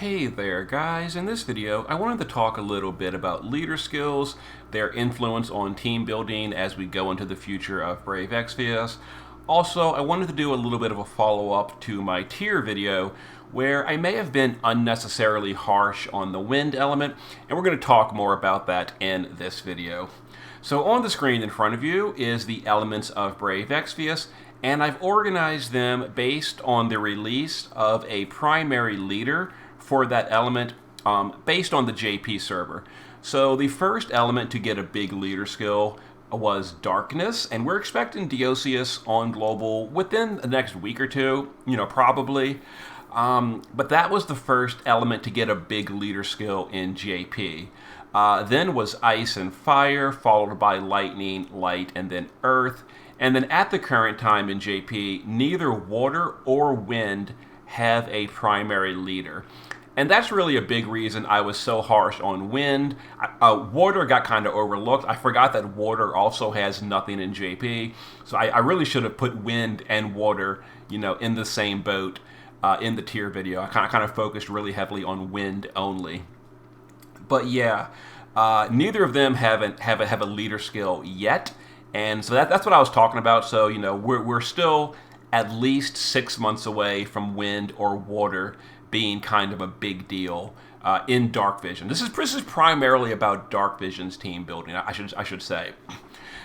Hey there guys, in this video I wanted to talk a little bit about leader skills, their influence on team building as we go into the future of Brave Exvius. Also, I wanted to do a little bit of a follow-up to my tier video where I may have been unnecessarily harsh on the wind element, and we're going to talk more about that in this video. So on the screen in front of you is the elements of Brave Exvius, and I've organized them based on the release of a primary leader for that element based on the JP server. So the first element to get a big leader skill was Darkness, and we're expecting Diosius on global within the next week or two, probably. But that was the first element to get a big leader skill in JP. Then was Ice and Fire, followed by Lightning, Light, and then Earth. And then at the current time in JP, neither Water or Wind have a primary leader. And that's really a big reason I was so harsh on Wind. Water got kind of overlooked. I forgot that Water also has nothing in JP. So I really should have put Wind and Water, in the same boat in the tier video. I kind of focused really heavily on Wind only. But yeah, neither of them have a leader skill yet. And so that's what I was talking about. So, we're still at least 6 months away from Wind or Water being kind of a big deal in Dark Vision. This is primarily about Dark Vision's team building, I should say.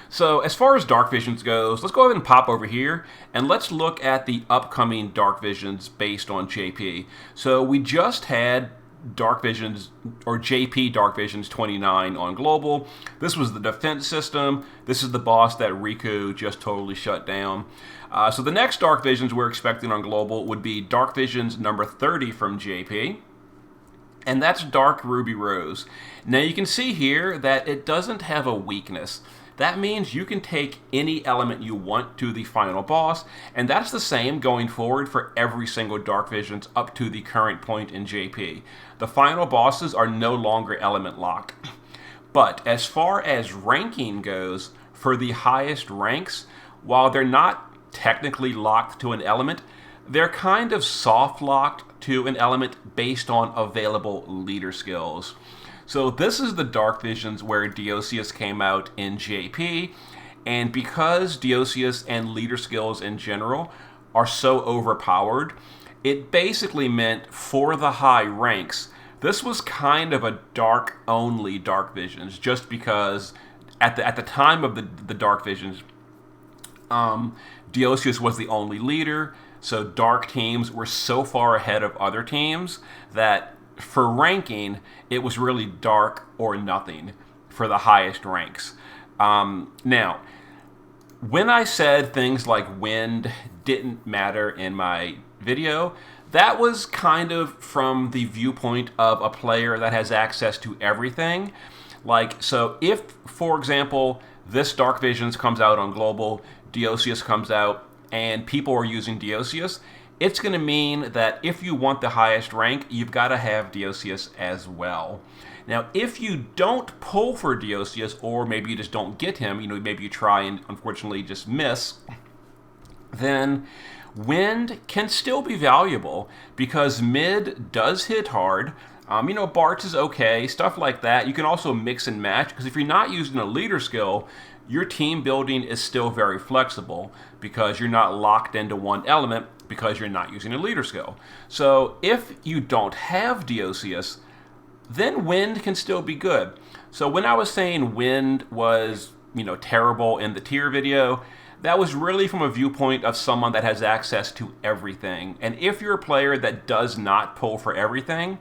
So as far as Dark Visions goes, let's go ahead and pop over here and let's look at the upcoming Dark Visions based on JP. So we just had Dark Visions, or JP Dark Visions 29 on global. This was the defense system. This is the boss that Riku just totally shut down. So the next Dark Visions we're expecting on global would be Dark Visions number 30 from JP. And that's Dark Ruby Rose. Now you can see here that it doesn't have a weakness. That means you can take any element you want to the final boss, and that's the same going forward for every single Dark Visions up to the current point in JP. The final bosses are no longer element locked. But as far as ranking goes, for the highest ranks, while they're not technically locked to an element, they're kind of soft locked to an element based on available leader skills. So this is the Dark Visions where Diosius came out in JP, and because Diosius and leader skills in general are so overpowered, it basically meant for the high ranks, this was kind of a dark-only Dark Visions, just because at the time of the Dark Visions, Diosius was the only leader, so dark teams were so far ahead of other teams that for ranking, it was really dark or nothing for the highest ranks. Now, when I said things like Wind didn't matter in my video, that was kind of from the viewpoint of a player that has access to everything. So if, for example, this Dark Visions comes out on global, Diosius comes out, and people are using Diosius, it's going to mean that if you want the highest rank, you've got to have Diosius as well. Now, if you don't pull for Diosius, or maybe you just don't get him, maybe you try and unfortunately just miss, then Wind can still be valuable because mid does hit hard. Bartz is okay, stuff like that. You can also mix and match, because if you're not using a leader skill, your team building is still very flexible because you're not locked into one element because you're not using a leader skill. So if you don't have Diosius, then Wind can still be good. So when I was saying Wind was, terrible in the tier video, that was really from a viewpoint of someone that has access to everything. And if you're a player that does not pull for everything,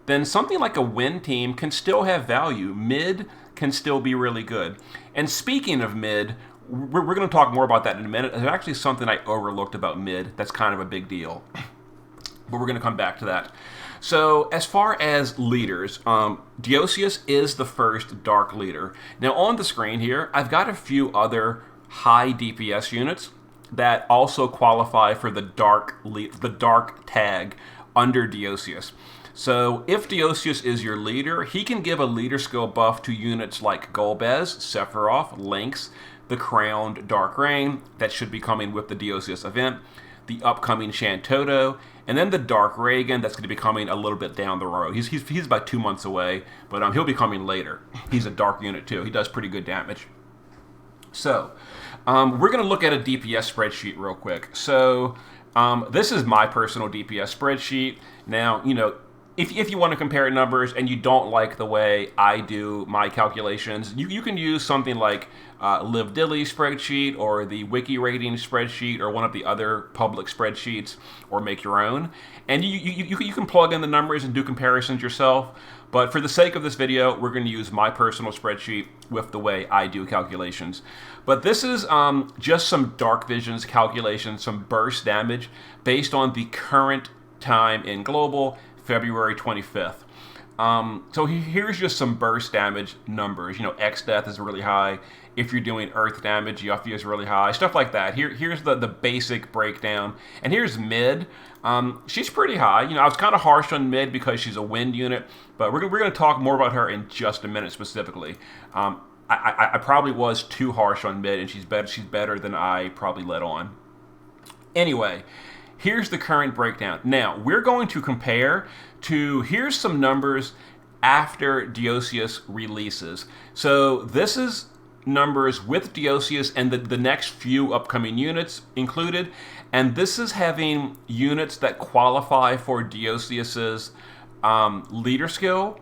then something like a Wind team can still have value. Mid can still be really good. And speaking of mid, we're going to talk more about that in a minute. There's actually something I overlooked about mid that's kind of a big deal. But we're going to come back to that. So as far as leaders, Diosius is the first dark leader. Now on the screen here, I've got a few other high DPS units that also qualify for the dark tag under Diosius. So if Diosius is your leader, he can give a leader skill buff to units like Golbez, Sephiroth, Lynx, the Crowned Dark Rain that should be coming with the Diosius event. the upcoming Shantoto, and then the Dark Reagan that's going to be coming a little bit down the road. He's about 2 months away, but he'll be coming later. He's a dark unit too. He does pretty good damage. So we're going to look at a DPS spreadsheet real quick. So this is my personal DPS spreadsheet. Now, if you want to compare numbers and you don't like the way I do my calculations, you can use something like LiveDilly spreadsheet or the Wiki Rating spreadsheet or one of the other public spreadsheets, or make your own. And you can plug in the numbers and do comparisons yourself. But for the sake of this video, we're going to use my personal spreadsheet with the way I do calculations. But this is just some Dark Visions calculations, some burst damage based on the current time in global, February 25th. So here's just some burst damage numbers. X death is really high. If you're doing earth damage, Yuffie is really high. Stuff like that. Here's the basic breakdown. And here's mid. She's pretty high. I was kind of harsh on mid because she's a wind unit, but we're going to talk more about her in just a minute specifically. I probably was too harsh on mid, and she's better than I probably let on. Anyway, here's the current breakdown. Now, we're going to compare to, here's some numbers after Deoceus releases. So this is numbers with Deoceus and the next few upcoming units included. And this is having units that qualify for Deoceus's leader skill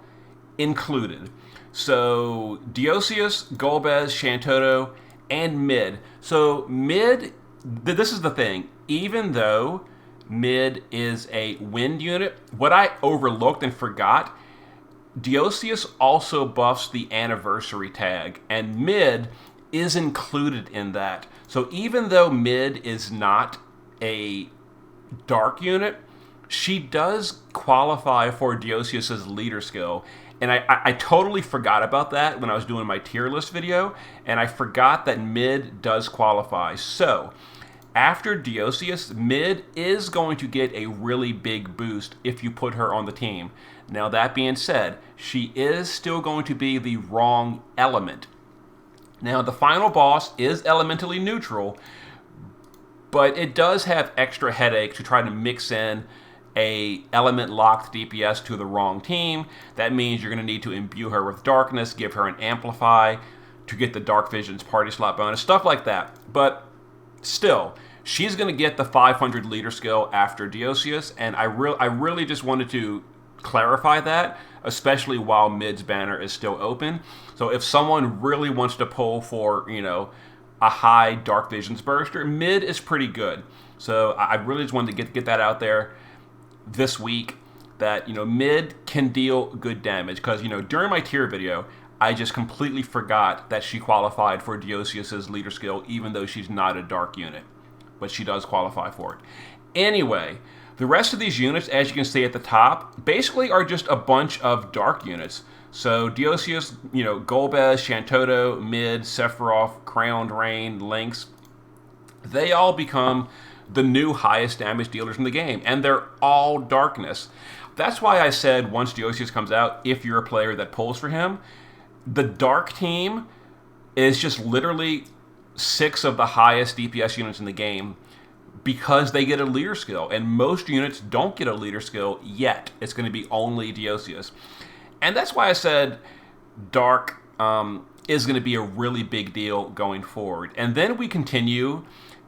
included. So Deoceus, Golbez, Shantoto, and mid. So mid, this is the thing. Even though mid is a wind unit, what I overlooked and forgot, Deoceus also buffs the anniversary tag, and mid is included in that. So even though mid is not a dark unit, she does qualify for Deoceus's leader skill. And I totally forgot about that when I was doing my tier list video, and I forgot that mid does qualify. So after Deoceus, mid is going to get a really big boost if you put her on the team. Now, that being said, she is still going to be the wrong element. Now, the final boss is elementally neutral, but it does have extra headaches to try to mix in a element-locked DPS to the wrong team. That means you're going to need to imbue her with darkness, give her an amplify to get the Dark Visions party slot bonus, stuff like that. But still, she's going to get the 500 leader skill after Deoceus, and I really just wanted to clarify that, especially while mid's banner is still open. So if someone really wants to pull for, a high Dark Visions burster, mid is pretty good. So I really just wanted to get that out there this week, that mid can deal good damage, because during my tier video I just completely forgot that she qualified for Deoceus's leader skill, even though she's not a dark unit, but she does qualify for it. Anyway, the rest of these units, as you can see at the top, basically are just a bunch of dark units. So Deoceus, Golbez, Shantoto, Mid, Sephiroth, Crowned Rain, Lynx, they all become the new highest damage dealers in the game, and they're all darkness. That's why I said once Deoceus comes out, if you're a player that pulls for him, the dark team is just literally 6 of the highest DPS units in the game, because they get a leader skill, and most units don't get a leader skill yet. It's going to be only Deoceus. And that's why I said dark is going to be a really big deal going forward. And then we continue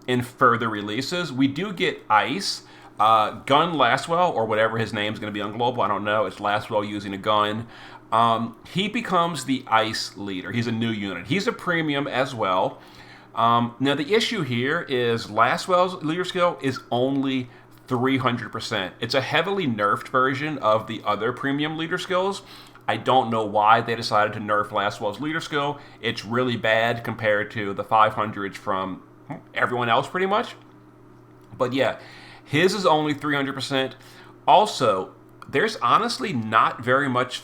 in further releases. We do get Ice, Gun Lastwell, or whatever his name's going to be on global, I don't know. It's Lastwell using a gun. He becomes the Ice leader. He's a new unit. He's a premium as well. Now, the issue here is Lastwell's leader skill is only 300%. It's a heavily nerfed version of the other premium leader skills. I don't know why they decided to nerf Lastwell's leader skill. It's really bad compared to the 500s from everyone else pretty much. But yeah, his is only 300%. Also, there's honestly not very much,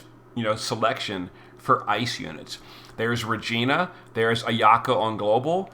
selection for Ice units. There's Regina, there's Ayaka on global,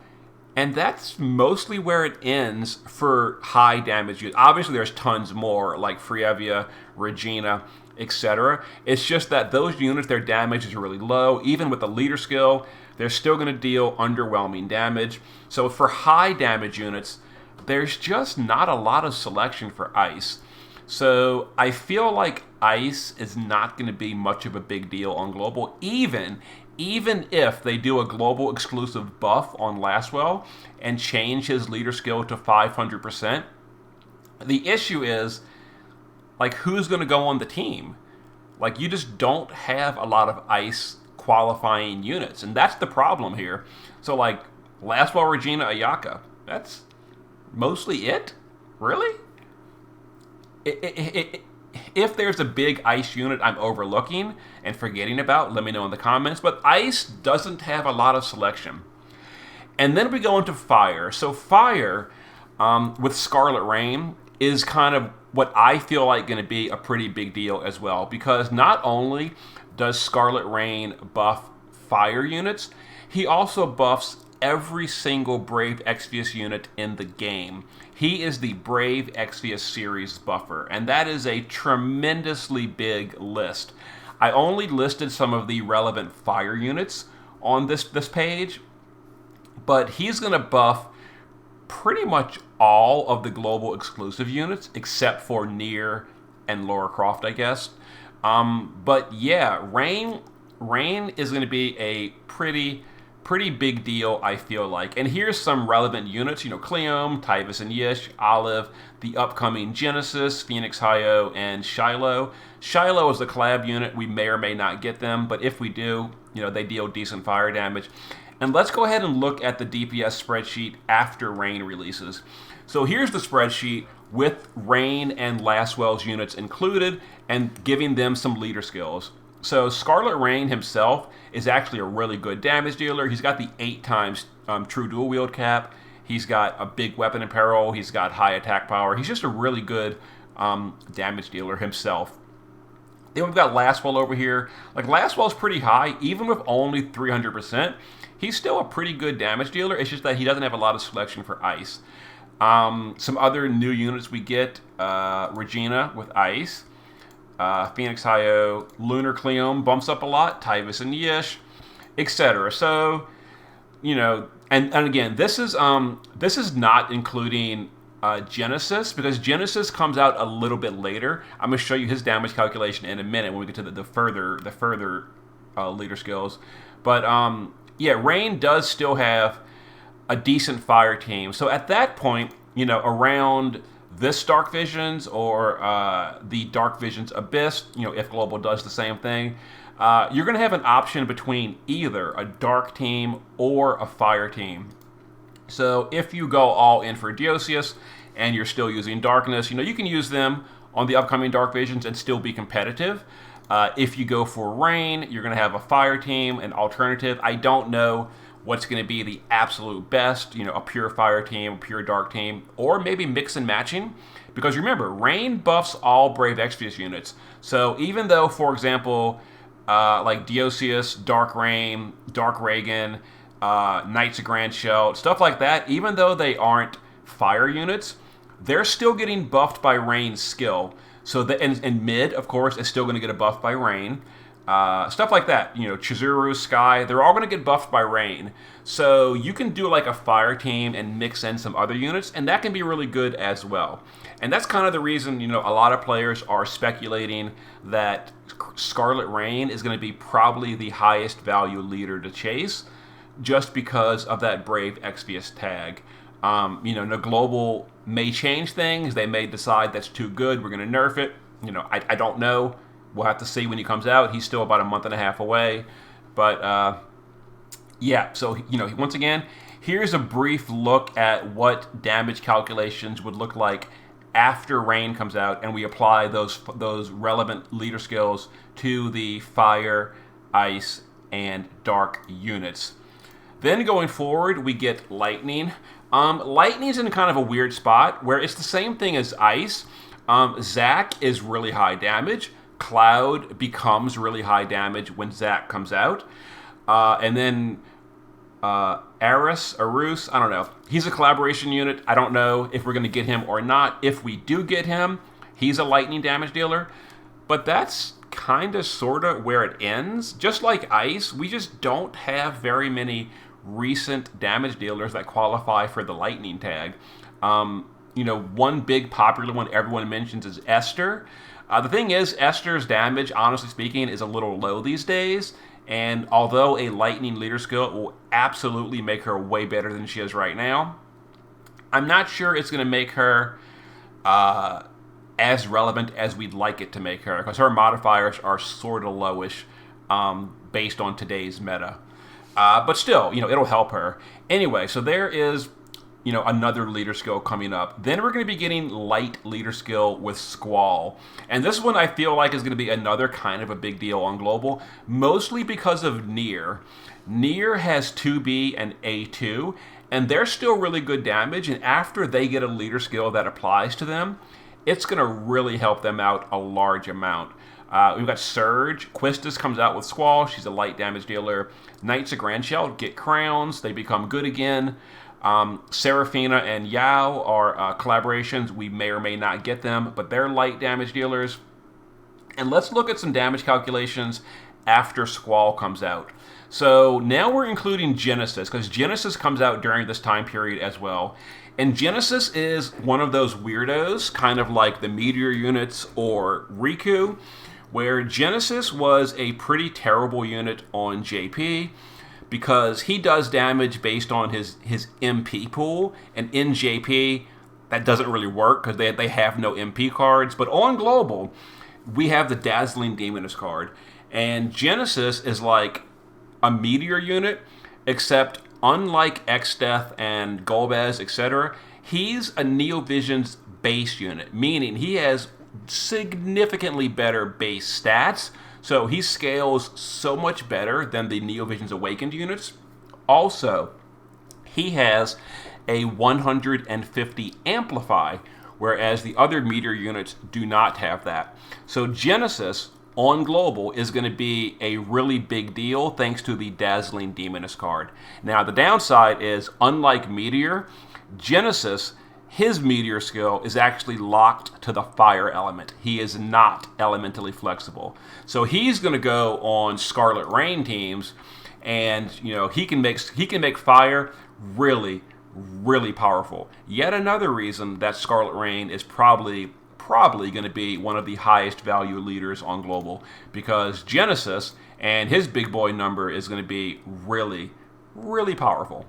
and that's mostly where it ends for high damage units. Obviously, there's tons more, like Frievia, Regina, etc. It's just that those units, their damage is really low. Even with the leader skill, they're still going to deal underwhelming damage. So for high damage units, there's just not a lot of selection for ice. So I feel like ice is not going to be much of a big deal on global, even if they do a global exclusive buff on Lastwell and change his leader skill to 500%. The issue is, like, who's going to go on the team? Like, you just don't have a lot of ice qualifying units, and that's the problem here. So, like, Lastwell, Regina, Ayaka, that's mostly it? Really? If there's a big ice unit I'm overlooking and forgetting about, let me know in the comments. But ice doesn't have a lot of selection. And then we go into fire. So fire, with Scarlet Rain, is kind of what I feel like going to be a pretty big deal as well. Because not only does Scarlet Rain buff fire units, he also buffs every single Brave Exvius unit in the game. He is the Brave Exvius series buffer, and that is a tremendously big list. I only listed some of the relevant fire units on this page, but he's going to buff pretty much all of the global exclusive units except for Nier and Lara Croft, I guess. But yeah, Rain is going to be a pretty big deal, I feel like. And here's some relevant units, Cleom, Tyvis and Yish, Olive, the upcoming Genesis, Phoenix Hyo, and Shiloh. Shiloh is a collab unit. We may or may not get them, but if we do, they deal decent fire damage. And let's go ahead and look at the DPS spreadsheet after Rain releases. So here's the spreadsheet with Rain and Lastwell's units included and giving them some leader skills. So Scarlet Rain himself is actually a really good damage dealer. He's got the 8 times true dual wield cap. He's got a big weapon in peril. He's got high attack power. He's just a really good damage dealer himself. Then we've got Lastwell over here. Like, Lastwell's pretty high, even with only 300%. He's still a pretty good damage dealer. It's just that he doesn't have a lot of selection for ice. Some other new units we get, Regina with ice. Phoenix Hyo, Lunar Cleom bumps up a lot, Tyvis and Yish, etc. So, and again, this is not including Genesis, because Genesis comes out a little bit later. I'm going to show you his damage calculation in a minute when we get to the further leader skills. But yeah, Rain does still have a decent fire team. So at that point, around this Dark Visions or the Dark Visions Abyss, if Global does the same thing, you're going to have an option between either a Dark team or a Fire team. So if you go all in for Deoseus and you're still using Darkness, you can use them on the upcoming Dark Visions and still be competitive. If you go for Rain, you're going to have a Fire team, an alternative. I don't know what's going to be the absolute best, a pure fire team, a pure dark team, or maybe mix and matching. Because remember, Rain buffs all Brave Exvius units. So even though, for example, like Deoseus, Dark Rain, Dark Reagan, Knights of Grand Shell, stuff like that, even though they aren't fire units, they're still getting buffed by Rain's skill. So and mid, of course, is still going to get a buff by Rain. Stuff like that, Chizuru, Sky, they're all going to get buffed by Rain. So you can do like a fire team and mix in some other units, and that can be really good as well. And that's kind of the reason, a lot of players are speculating that Scarlet Rain is going to be probably the highest value leader to chase, just because of that Brave Exvius tag. No Global may change things. They may decide that's too good, we're going to nerf it. I don't know. We'll have to see when he comes out. He's still about a month and a half away. But, yeah, so, once again, here's a brief look at what damage calculations would look like after Rain comes out, and we apply those relevant leader skills to the Fire, Ice, and Dark units. Then going forward, we get Lightning. Lightning's in kind of a weird spot, where it's the same thing as Ice. Zac is really high damage. Cloud becomes really high damage when Zac comes out. And then Arus, I don't know. He's a collaboration unit. I don't know if we're going to get him or not. If we do get him, he's a lightning damage dealer. But that's kind of sort of where it ends. Just like Ice, we just don't have very many recent damage dealers that qualify for the lightning tag. One big popular one everyone mentions is Esther. The thing is, Esther's damage, honestly speaking, is a little low these days. And although a lightning leader skill will absolutely make her way better than she is right now, I'm not sure it's going to make her as relevant as we'd like it to make her, because her modifiers are sort of lowish based on today's meta. But still, it'll help her. Anyway, so there is another leader skill coming up. Then we're going to be getting light leader skill with Squall. And this one I feel like is going to be another kind of a big deal on global, mostly because of Nier. Nier has 2B and A2, and they're still really good damage, and after they get a leader skill that applies to them, it's going to really help them out a large amount. We've got Surge. Quistis comes out with Squall. She's a light damage dealer. Knights of Grandshell get crowns. They become good again. Seraphina and Yao are collaborations. We may or may not get them, but they're light damage dealers. And let's look at some damage calculations after Squall comes out. So now we're including Genesis, because Genesis comes out during this time period as well. And Genesis is one of those weirdos, kind of like the Meteor units or Riku, where Genesis was a pretty terrible unit on JP, because he does damage based on his MP pool, and in JP, that doesn't really work because they have no MP cards. But on Global, we have the Dazzling Demoness card, and Genesis is like a Meteor unit, except unlike X-Death and Golbez, etc., he's a Neovision's base unit, meaning he has significantly better base stats, so he scales so much better than the Neovision's Awakened units. Also, he has a 150 Amplify, whereas the other Meteor units do not have that. So Genesis on Global is going to be a really big deal thanks to the Dazzling Demoness card. Now, the downside is, unlike Meteor, Genesis, his Meteor skill is actually locked to the fire element. He is not elementally flexible. So he's going to go on Scarlet Rain teams, and he can make fire really, really powerful. Yet another reason that Scarlet Rain is probably going to be one of the highest value leaders on Global, because Genesis and his big boy number is going to be really, really powerful.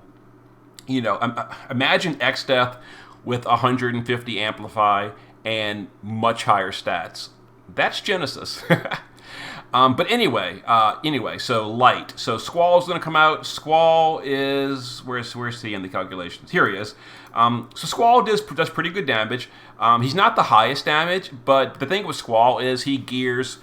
Imagine X-Death with 150 Amplify and much higher stats. That's Genesis. But anyway, so light. So Squall's going to come out. Squall is, where's he in the calculations? Here he is. So Squall does pretty good damage. He's not the highest damage, but the thing with Squall is he gears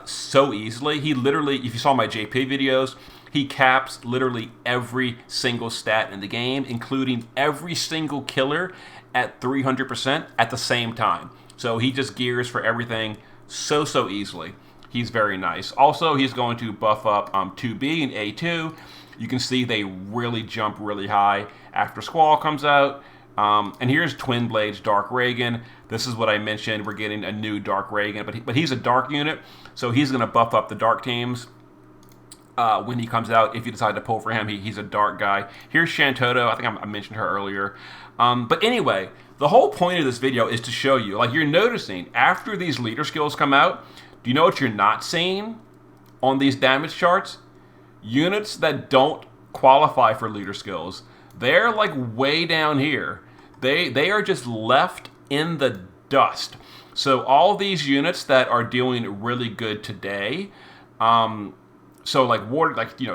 so easily. He literally, if you saw my JP videos, he caps literally every single stat in the game, including every single killer at 300% at the same time. So he just gears for everything so easily. He's very nice. Also, he's going to buff up 2B and A2. You can see they really jump really high after Squall comes out. And here's Twin Blades Dark Reagan. This is what I mentioned. We're getting a new Dark Reagan, but he's a dark unit, so he's going to buff up the dark teams when he comes out. If you decide to pull for him, he's a dark guy. Here's Shantoto. I think I mentioned her earlier. But anyway, the whole point of this video is to show you, like, you're noticing after these leader skills come out, do you know what you're not seeing on these damage charts? Units that don't qualify for leader skills. They're like way down here. They are just left in the dust. So all these units that are doing really good today, so like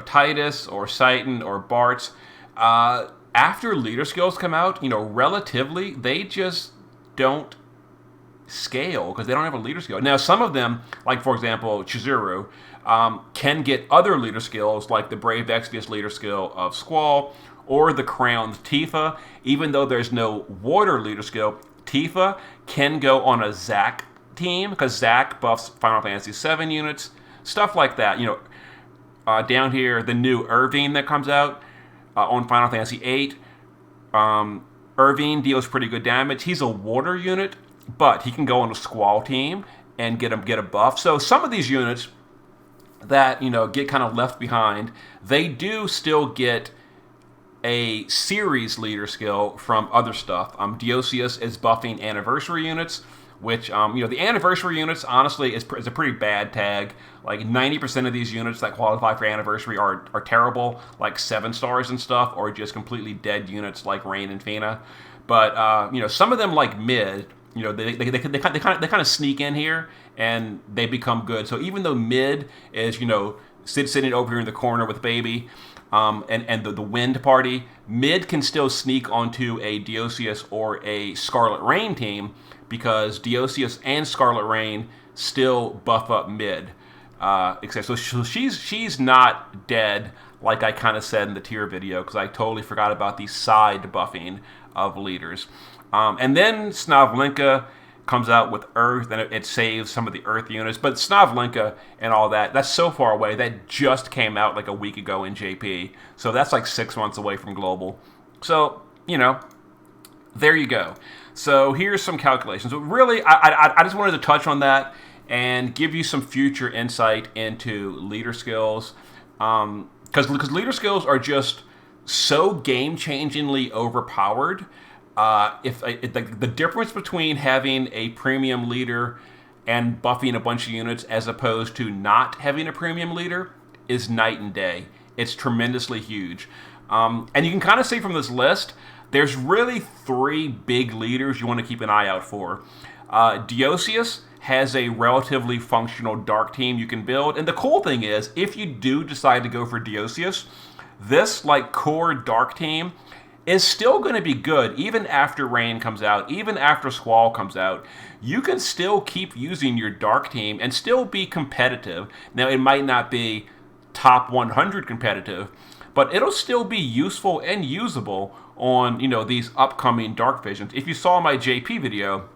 Titus or Citan or Bartz, after leader skills come out, relatively they just don't scale because they don't have a leader skill. Now, some of them, like for example Chizuru, can get other leader skills like the Brave Exvius leader skill of Squall or the Crowned Tifa. Even though there's no water leader skill, Tifa can go on a Zac team because Zac buffs Final Fantasy VII units, stuff like that. Down here, the new Irvine that comes out on Final Fantasy VIII. Irvine deals pretty good damage. He's a water unit, but he can go on a Squall team and get a buff. So some of these units that get kind of left behind, they do still get a series leader skill from other stuff. Diosius is buffing anniversary units, which, the anniversary units, honestly, is a pretty bad tag. Like 90% of these units that qualify for anniversary are terrible, like 7 stars and stuff, or just completely dead units like Rain and Fina. But, some of them like mid, they kind of sneak in here and they become good. So even though mid is, sitting over here in the corner with Baby, and the Wind Party, mid can still sneak onto a Diosius or a Scarlet Rain team because Diosius and Scarlet Rain still buff up mid. So she's not dead like I kind of said in the tier video because I totally forgot about the side buffing of leaders. And then Snavlinka comes out with Earth, and it saves some of the Earth units. But Snavlinka and all that's so far away. That just came out like a week ago in JP. So that's like 6 months away from Global. So, there you go. So here's some calculations. But really, I just wanted to touch on that and give you some future insight into leader skills. Because leader skills are just so game-changingly overpowered. If the difference between having a premium leader and buffing a bunch of units as opposed to not having a premium leader is night and day. It's tremendously huge. And you can kind of see from this list, there's really 3 big leaders you want to keep an eye out for. Diosius has a relatively functional dark team you can build. And the cool thing is, if you do decide to go for Diosius, this core dark team is still going to be good even after Rain comes out, even after Squall comes out. You can still keep using your dark team and still be competitive. Now, it might not be top 100 competitive, but it'll still be useful and usable on, these upcoming Dark Visions. If you saw my JP video,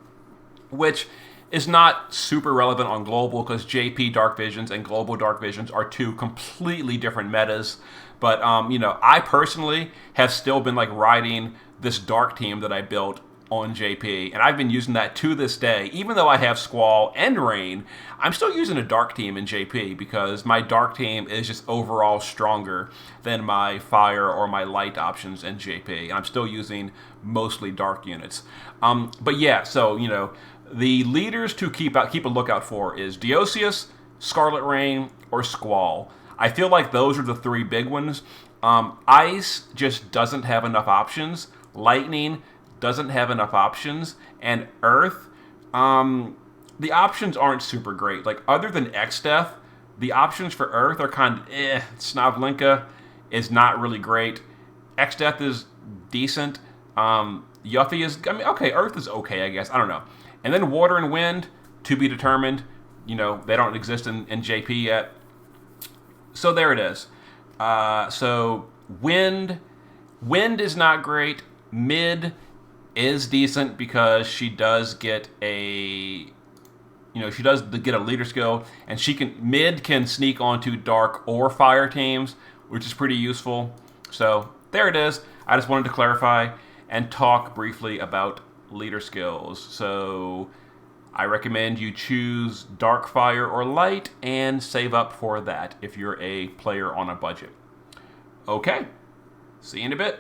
which is not super relevant on Global because JP Dark Visions and Global Dark Visions are 2 completely different metas. But, I personally have still been riding this dark team that I built on JP. And I've been using that to this day. Even though I have Squall and Rain, I'm still using a dark team in JP because my dark team is just overall stronger than my fire or my light options in JP. And I'm still using mostly dark units. But yeah, so, the leaders to keep a lookout for is Diosius, Scarlet Rain, or Squall. I feel like those are the 3 big ones. Ice just doesn't have enough options. Lightning doesn't have enough options. And Earth, the options aren't super great. Other than X-Death, the options for Earth are kind of Snavlinka is not really great. X-Death is decent. Yuffie is, okay, Earth is okay, I guess. I don't know. And then Water and Wind, to be determined. They don't exist in JP yet. So there it is. So Wind is not great. Mid is decent because she does get a leader skill, and mid can sneak onto dark or fire teams, which is pretty useful. So there it is. I just wanted to clarify and talk briefly about leader skills. So I recommend you choose dark, fire, or light and save up for that if you're a player on a budget. Okay, see you in a bit.